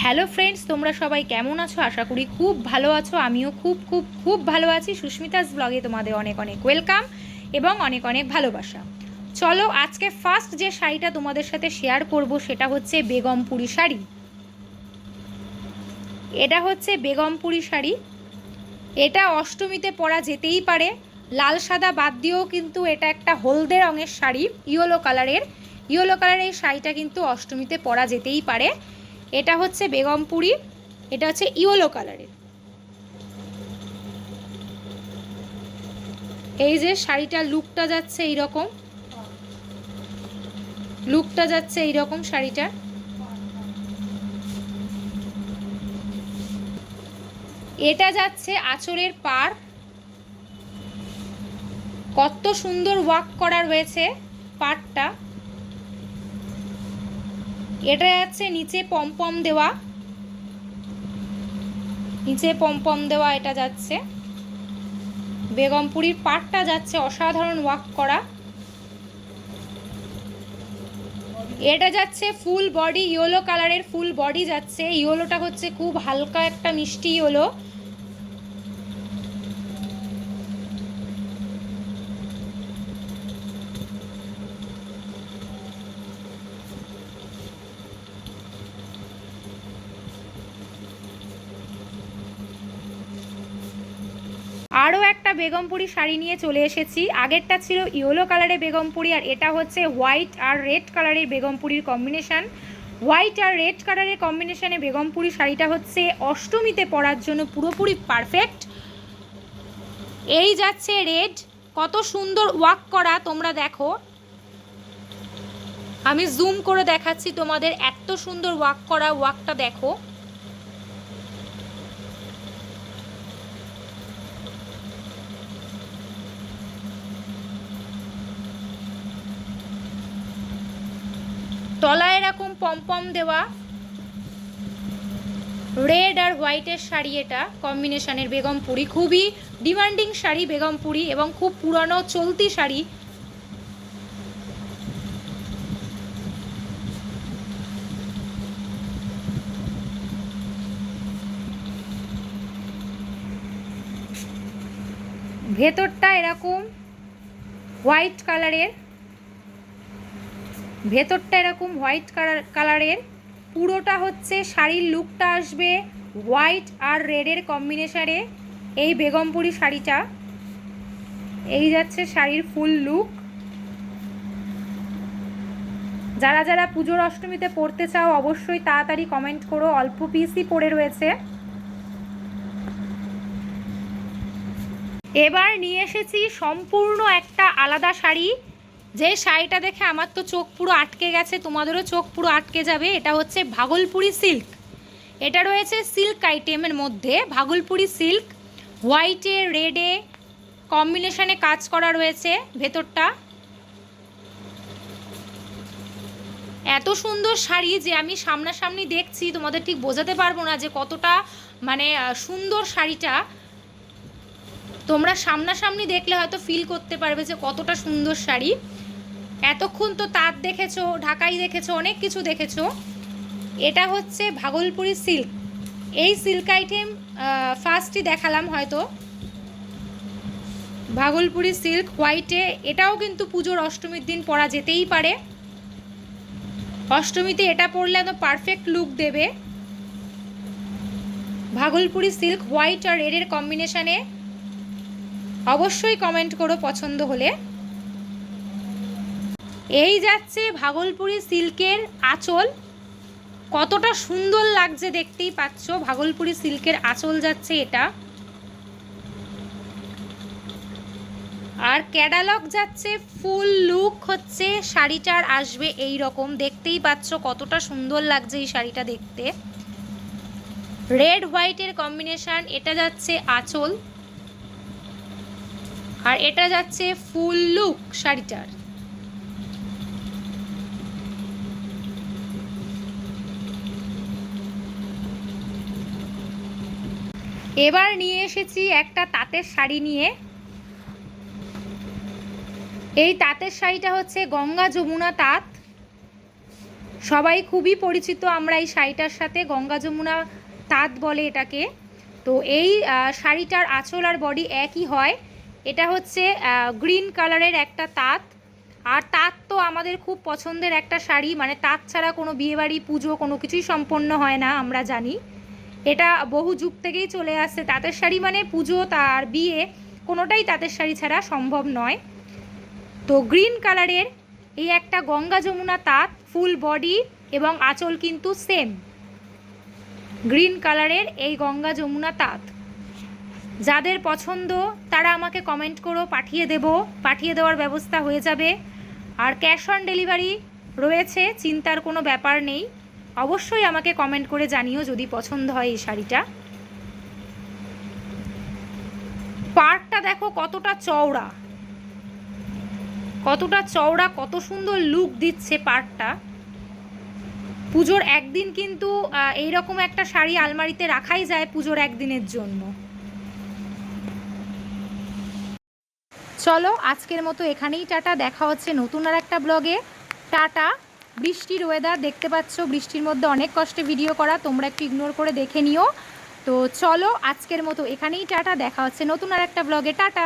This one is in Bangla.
হ্যালো ফ্রেন্ডস, তোমরা সবাই কেমন আছো? আশা করি খুব ভালো আছো। আমিও খুব খুব খুব ভালো আছি। সুস্মিতাস ব্লগে তোমাদের অনেক অনেক ওয়েলকাম এবং অনেক অনেক ভালোবাসা। চলো, আজকে ফার্স্ট যে শাড়িটা তোমাদের সাথে শেয়ার করব সেটা হচ্ছে বেগমপুরি শাড়ি। এটা হচ্ছে বেগমপুরি শাড়ি। এটা অষ্টমীতে পরা যেতেই পারে। লাল সাদা বাদ দিয়েও কিন্তু এটা একটা হলদে রঙের শাড়ি, ইয়েলো কালারের এই শাড়িটা কিন্তু অষ্টমীতে পরা যেতেই পারে। এটা হচ্ছে বেগমপুরি, এটা হচ্ছে ইয়েলো কালারের। এই যে শাড়িটার লুকটা যাচ্ছে এইরকম, শাড়িটা এটা যাচ্ছে আঁচলের পাড়, কত সুন্দর ওয়ার্ক করা রয়েছে পাড়টা। এটা যাচ্ছে নিচে পমপম দেওয়া, এটা যাচ্ছে বেগমপুরির পাড়টা যাচ্ছে অসাধারণ ওয়ার্ক করা। এটা যাচ্ছে ফুল বডি ইয়েলো কালারের, ফুল বডি যাচ্ছে। ইয়েলোটা হচ্ছে খুব হালকা একটা মিষ্টি ইয়েলো। আরও একটা বেগমপুরি শাড়ি নিয়ে চলে এসেছি। আগেরটা ছিল ইয়েলো কালারের বেগমপুরি, আর এটা হচ্ছে হোয়াইট আর রেড কালারের বেগমপুরির কম্বিনেশান। হোয়াইট আর রেড কালারের কম্বিনেশানে বেগমপুরি শাড়িটা হচ্ছে অষ্টমীতে পরার জন্য পুরোপুরি পারফেক্ট। এই যাচ্ছে রেড, কত সুন্দর ওয়ার্ক করা, তোমরা দেখো। আমি জুম করে দেখাচ্ছি তোমাদের, এত সুন্দর ওয়ার্ক করা, ওয়ার্কটা দেখো। তলায় এরকম পমপম দেওয়া, রেড আর হোয়াইটের শাড়ি, এটা কম্বিনেশনের বেগমপুরি। খুবই ডিমান্ডিং শাড়ি বেগমপুরি এবং খুব পুরানো চলতি শাড়ি। ভেতরটা এরকম হোয়াইট কালারের, পুরোটা হচ্ছে শাড়ির লুকটা আসবে হোয়াইট আর রেডের কম্বিনেশনে। এই বেগমপুরি শাড়িটা, এই যাচ্ছে শাড়ির ফুল লুক। যারা যারা পুজোর অষ্টমীতে পরতে চাও অবশ্যই তাড়াতাড়ি কমেন্ট করো, অল্প পিসই পড়ে রয়েছে। এবার নিয়ে এসেছি সম্পূর্ণ একটা আলাদা শাড়ি, যে শাড়িটা দেখে আমার তো চোখ পুরো আটকে গেছে, তোমাদেরও চোখ পুরো আটকে যাবে। এটা হচ্ছে ভাগলপুরি সিল্ক। এটা রয়েছে সিল্ক আইটেমের মধ্যে, ভাগলপুরি সিল্ক। হোয়াইটে রেডে কম্বিনেশনে কাজ করা রয়েছে ভেতরটা। এত সুন্দর শাড়ি যে আমি সামনাসামনি দেখছি, তোমাদের ঠিক বোঝাতে পারবো না যে কতটা মানে সুন্দর শাড়িটা। তোমরা সামনাসামনি দেখলে হয়তো ফিল করতে পারবে যে কতটা সুন্দর শাড়ি। এতক্ষণ তো তাঁত দেখেছো, ঢাকাই দেখেছো, অনেক কিছু দেখেছো। এটা হচ্ছে ভাগলপুরি সিল্ক। এই সিল্ক আইটেম ফার্স্টই দেখালাম হয়তো। ভাগলপুরি সিল্ক হোয়াইটে, এটাও কিন্তু পুজোর অষ্টমীর দিন পরা যেতেই পারে। অষ্টমীতে এটা পরলে একদম পারফেক্ট লুক দেবে। ভাগলপুরি সিল্ক হোয়াইট আর রেডের কম্বিনেশনে, অবশ্যই কমেন্ট করো পছন্দ হলে। এই যাচ্ছে ভাগলপুরি সিল্কের আঁচল, কতটা সুন্দর লাগছে দেখতেই পাচ্ছ। ভাগলপুরি সিল্কের আঁচল যাচ্ছে এটা, আর ক্যাটালগ যাচ্ছে ফুল লুক হচ্ছে শাড়িটার আসবে এই রকম। দেখতেই পাচ্ছ কতটা সুন্দর লাগছে এই শাড়িটা দেখতে। রেড হোয়াইটের কম্বিনেশন, এটা যাচ্ছে আঁচল আর এটা যাচ্ছে ফুল লুক শাড়িটার। এবার নিয়ে এসেছি একটা তাঁতের শাড়ি নিয়ে। এই তাঁতের শাড়িটা হচ্ছে গঙ্গা যমুনা তাঁত, সবাই খুবই পরিচিত আমরা এই শাড়িটার সাথে, গঙ্গা যমুনা তাঁত বলে এটাকে। তো এই শাড়িটার আঁচল আর বডি একই হয়। এটা হচ্ছে গ্রিন কালারের একটা তাঁত। আর তাঁত তো আমাদের খুব পছন্দের একটা শাড়ি, মানে তাঁত ছাড়া কোনো বিয়েবাড়ি পুজো কোনো কিছুই সম্পন্ন হয় না, আমরা জানি। এটা বহু যুগ থেকেই চলে আসছে। তাঁতের শাড়ি মানে পুজো তার বিয়ে কোনোটাই তাঁতের শাড়ি ছাড়া সম্ভব নয়। তো গ্রিন কালারের এই একটা গঙ্গা যমুনা তাঁত, ফুল বডি এবং আঁচল কিন্তু সেম। গ্রিন কালারের এই গঙ্গা যমুনা তাঁত যাদের পছন্দ তারা আমাকে কমেন্ট করো, পাঠিয়ে দেওয়ার ব্যবস্থা হয়ে যাবে। আর ক্যাশ অন ডেলিভারি রয়েছে, চিন্তার কোনো ব্যাপার নেই। অবশ্যই আমাকে কমেন্ট করে জানিও যদি পছন্দ হয় এই শাড়িটা। পাড়টা দেখো কতটা চওড়া, কত সুন্দর লুক দিচ্ছে পাড়টা। পুজোর একদিন কিন্তু এইরকম একটা শাড়ি আলমারিতে রাখাই যায় পুজোর একদিনের জন্য। চলো আজকের মতো এখানেই টাটা, দেখা হচ্ছে নতুন আর একটা ব্লগে। টাটা। বৃষ্টির ওয়েদার দেখতে পাচ্ছ, বৃষ্টির মধ্যে অনেক কষ্টে ভিডিও করা, তোমরা একটু ইগনোর করে দেখে নিও। তো চলো আজকের মতো এখানেই টাটা, দেখা হচ্ছে নতুন আর একটা ব্লগে। টাটা।